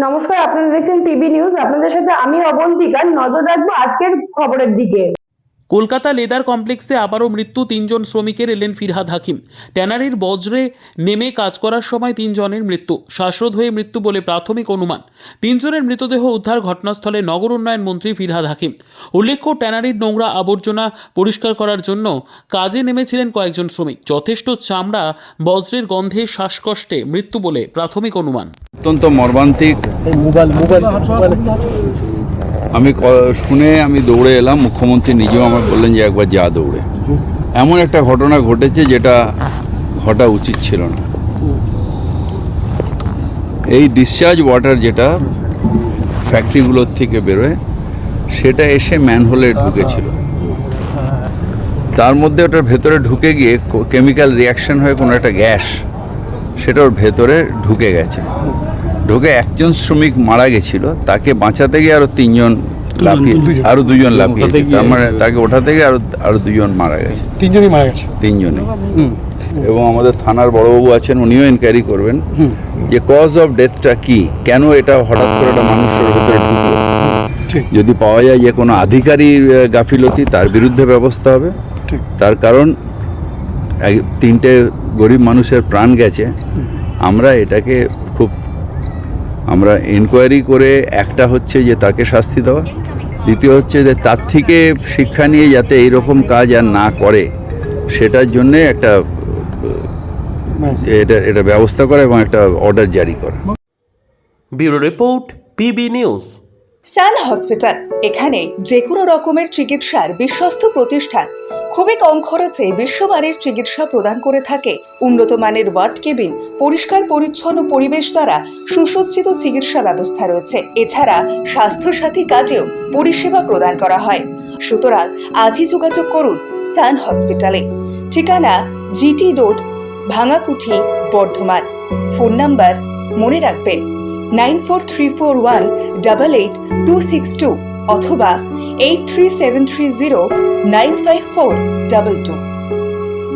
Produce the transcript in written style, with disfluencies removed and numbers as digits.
নমস্কার, আপনারা দেখছেন পিবি নিউজ। আপনাদের সাথে আমি অবন্তিকা। নজর রাখবো আজকের খবরের দিকে। কলকাতা লেদার কমপ্লেক্সে আবারও মৃত্যু, 3 জন শ্রমিকের। এলেন ফিরহাদ হাকিম। ট্যানারির বজ্রে নেমে কাজ করার সময় 3 জনের মৃত্যু, শ্বাসরোধ হয়ে মৃত্যু বলে প্রাথমিক অনুমান। 3 জনের মৃতদেহ উদ্ধার ঘটনাস্থলে নগর উন্নয়ন মন্ত্রী ফিরহাদ হাকিম। উল্লেখ্য, ট্যানারির নোংরা আবর্জনা পরিষ্কার করার জন্য কাজে নেমেছিলেন কয়েকজন শ্রমিক। যথেষ্ট চামড়া, বজ্রের গন্ধে শ্বাসকষ্টে মৃত্যু বলে প্রাথমিক অনুমান। অত্যন্ত মর্মান্তিক। আমি শুনে আমি দৌড়ে এলাম। মুখ্যমন্ত্রী নিজেও আমাকে বললেন যে একবার যা দৌড়ে। এমন একটা ঘটনা ঘটেছে যেটা ঘটা উচিত ছিল না। এই ডিসচার্জ ওয়াটার যেটা ফ্যাক্টরিগুলোর থেকে বেরোয় সেটা এসে ম্যানহোলে ঢুকেছিল। তার মধ্যে ওটার ভেতরে ঢুকে গিয়ে কেমিক্যাল রিয়াকশন হয়ে কোনো একটা গ্যাস সেটা ওর ভেতরে ঢুকে গেছে। ঢুকে একজন শ্রমিক মারা গেছিল, তাকে বাঁচাতে গিয়ে আরো 3 জন লাফিয়ে, আরো 2 জন লাফিয়েছে। তার মানে তাকে ওঠা থেকে আরো 2 জন মারা গেছে। 3 জনই মারা গেছে। 3 জনই। এবং আমাদের থানার বড়বাবু আছেন, উনিও ইনকোয়ারি করবেন যে কজ অফ ডেথটা কি, কেন এটা হঠাৎ করে একটা মানুষের ভেতরে ঢুকলো। যদি পাওয়া যায় যে কোনো আধিকারিক গাফিলতি, তার বিরুদ্ধে ব্যবস্থা হবে। তার কারণ 3টে গরিব মানুষের প্রাণ গেছে। আমরা এটাকে আমরা ইনকোয়ারি করে, একটা হচ্ছে যে তাকে শাস্তি দেওয়া, দ্বিতীয় হচ্ছে যে তার থেকে শিক্ষা নিয়ে যাতে এইরকম কাজ আর না করে সেটার জন্যে একটা এটা ব্যবস্থা করা এবং একটা অর্ডার জারি করা। Bureau report, PB news. Sun hospital, এখানে যে কোনো রকমের চিকিৎসার বিশ্বস্ত প্রতিষ্ঠান। খুবই কম খরচে বিশ্বমানের চিকিৎসা প্রদান করে থাকে। উন্নত মানের ওয়ার্ড কেবিন, পরিষ্কার পরিচ্ছন্ন পরিবেশ দ্বারা সুসজ্জিত চিকিৎসা ব্যবস্থা রয়েছে। এছাড়া স্বাস্থ্যসাথী কাজেও পরিষেবা প্রদান করা হয়। সুতরাং আজই যোগাযোগ করুন সান হসপিটালে। ঠিকানা GT road, Bhangakuthi, Bardhaman. Phone number মনে রাখবেন 9434188262 অথবা 83730954222।